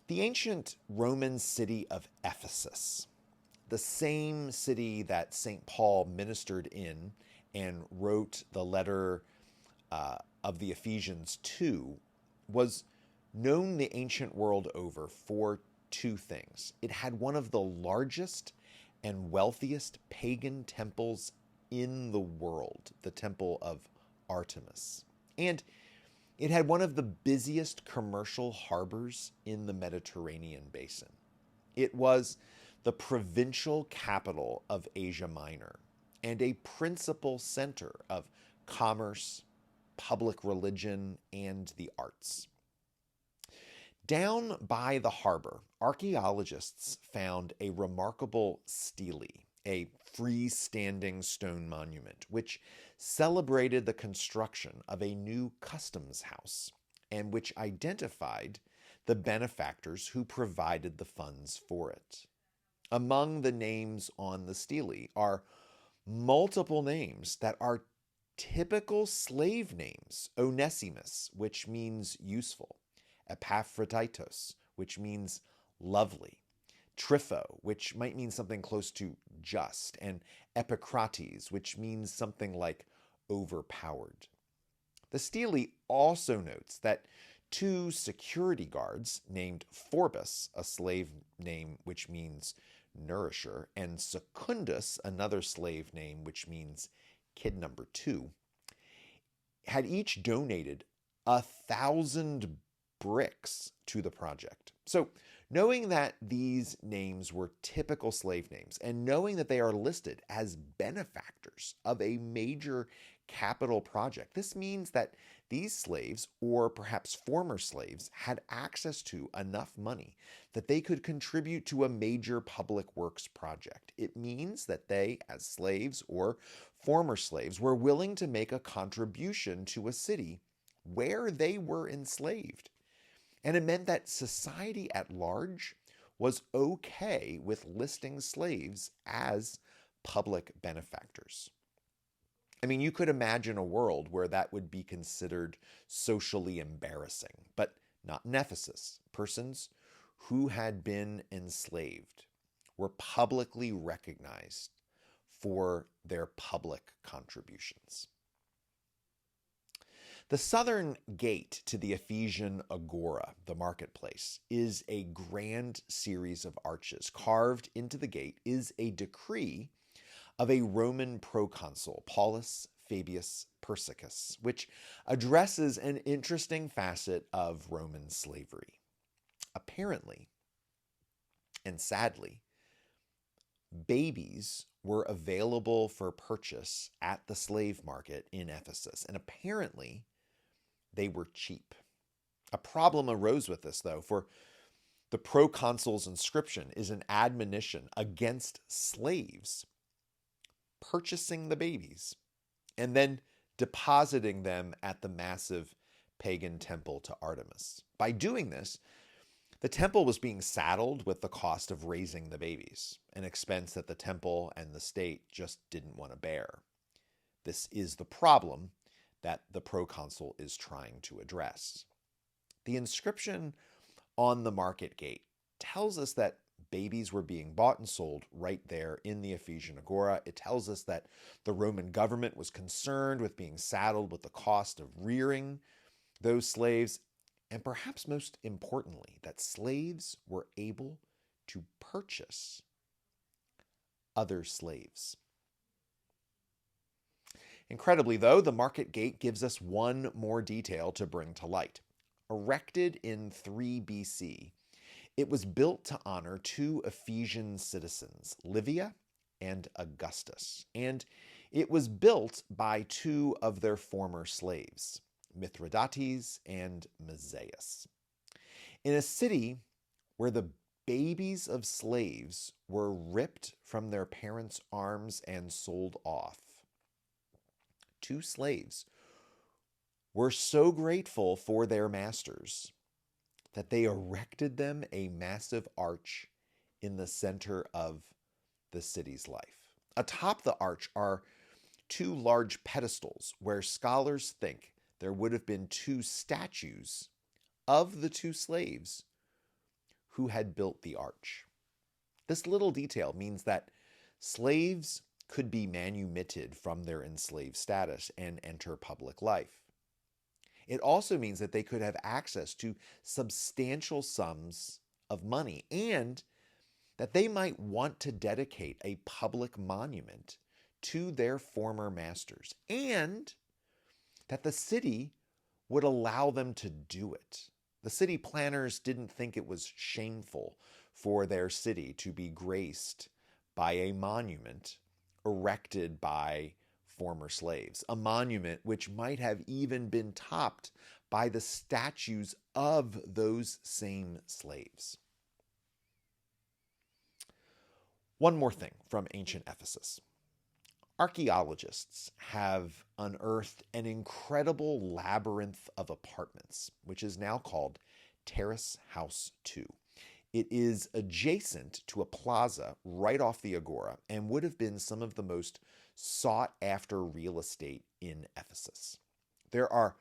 The ancient Roman city of Ephesus, the same city that St. Paul ministered in and wrote the letter of the Ephesians to, was known the ancient world over for two things. It had one of the largest and wealthiest pagan temples in the world, the Temple of Artemis. And it had one of the busiest commercial harbors in the Mediterranean basin. It was the provincial capital of Asia Minor and a principal center of commerce, public religion, and the arts. Down by the harbor, archaeologists found a remarkable stele, a freestanding stone monument, which celebrated the construction of a new customs house and which identified the benefactors who provided the funds for it. Among the names on the stele are multiple names that are typical slave names. Onesimus, which means useful. Epaphroditos, which means lovely. Trypho, which might mean something close to just. And Epikrates, which means something like overpowered. The stele also notes that two security guards named Phorbus, a slave name which means nourisher, and Secundus, another slave name which means kid number 2, had each donated 1,000 bricks to the project. So knowing that these names were typical slave names and knowing that they are listed as benefactors of a major capital project, this means that these slaves, or perhaps former slaves, had access to enough money that they could contribute to a major public works project. It means that they, as slaves or former slaves, were willing to make a contribution to a city where they were enslaved. And it meant that society at large was okay with listing slaves as public benefactors. I mean, you could imagine a world where that would be considered socially embarrassing, but not in Ephesus. Persons who had been enslaved were publicly recognized for their public contributions. The southern gate to the Ephesian agora, the marketplace, is a grand series of arches. Carved into the gate is a decree of a Roman proconsul, Paulus Fabius Persicus, which addresses an interesting facet of Roman slavery. Apparently, and sadly, babies were available for purchase at the slave market in Ephesus, and apparently they were cheap. A problem arose with this, though, for the proconsul's inscription is an admonition against slaves purchasing the babies and then depositing them at the massive pagan temple to Artemis. By doing this, the temple was being saddled with the cost of raising the babies, an expense that the temple and the state just didn't want to bear. This is the problem that the proconsul is trying to address. The inscription on the market gate tells us that babies were being bought and sold right there in the Ephesian agora. It tells us that the Roman government was concerned with being saddled with the cost of rearing those slaves, and perhaps most importantly, that slaves were able to purchase other slaves. Incredibly, though, the market gate gives us one more detail to bring to light. Erected in 3 BC, it was built to honor two Ephesian citizens, Livia and Augustus, and it was built by two of their former slaves, Mithridates and Mazaeus. In a city where the babies of slaves were ripped from their parents' arms and sold off, two slaves were so grateful for their masters that they erected them a massive arch in the center of the city's life. Atop the arch are two large pedestals where scholars think there would have been two statues of the two slaves who had built the arch. This little detail means that slaves could be manumitted from their enslaved status and enter public life. It also means that they could have access to substantial sums of money and that they might want to dedicate a public monument to their former masters, and that the city would allow them to do it. The city planners didn't think it was shameful for their city to be graced by a monument erected by former slaves, a monument which might have even been topped by the statues of those same slaves. One more thing from ancient Ephesus. Archaeologists have unearthed an incredible labyrinth of apartments, which is now called Terrace House 2. It is adjacent to a plaza right off the agora and would have been some of the most sought-after real estate in Ephesus. There are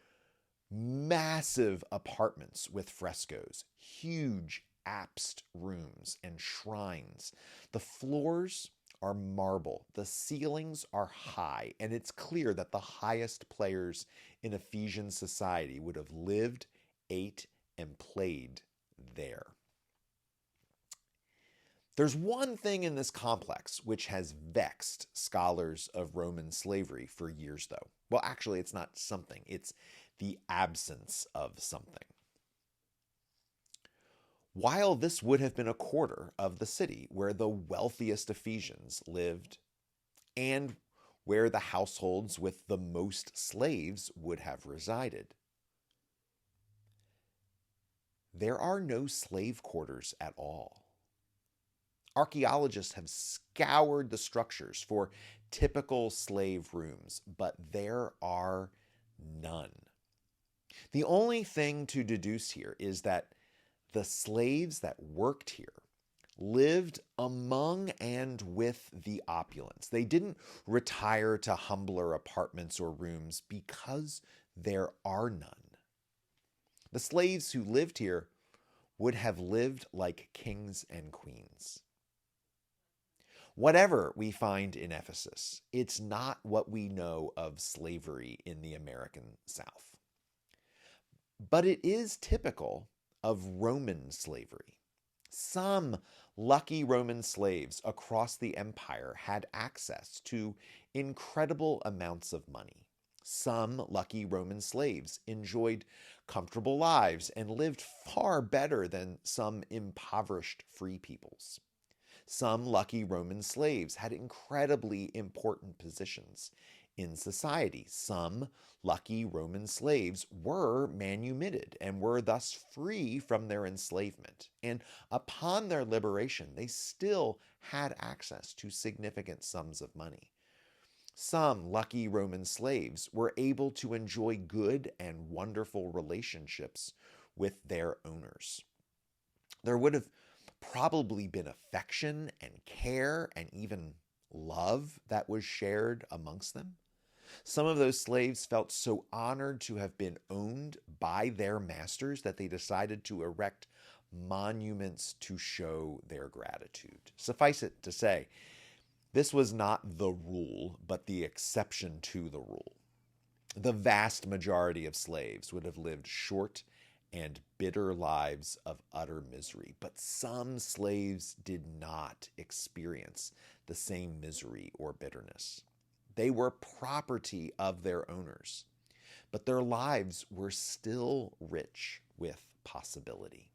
massive apartments with frescoes, huge apsed rooms and shrines. The floors are marble, the ceilings are high, and it's clear that the highest players in Ephesian society would have lived, ate, and played there. There's one thing in this complex which has vexed scholars of Roman slavery for years, though. Well, actually, it's not something. It's the absence of something. While this would have been a quarter of the city where the wealthiest Ephesians lived and where the households with the most slaves would have resided, there are no slave quarters at all. Archaeologists have scoured the structures for typical slave rooms, but there are none. The only thing to deduce here is that the slaves that worked here lived among and with the opulents. They didn't retire to humbler apartments or rooms because there are none. The slaves who lived here would have lived like kings and queens. Whatever we find in Ephesus, it's not what we know of slavery in the American South. But it is typical of Roman slavery. Some lucky Roman slaves across the empire had access to incredible amounts of money. Some lucky Roman slaves enjoyed comfortable lives and lived far better than some impoverished free peoples. Some lucky Roman slaves had incredibly important positions in society. Some lucky Roman slaves were manumitted and were thus free from their enslavement. And upon their liberation, they still had access to significant sums of money. Some lucky Roman slaves were able to enjoy good and wonderful relationships with their owners. There would have probably been affection and care and even love that was shared amongst them. Some of those slaves felt so honored to have been owned by their masters that they decided to erect monuments to show their gratitude. Suffice it to say, this was not the rule, but the exception to the rule. The vast majority of slaves would have lived short and bitter lives of utter misery, but some slaves did not experience the same misery or bitterness. They were property of their owners, but their lives were still rich with possibility.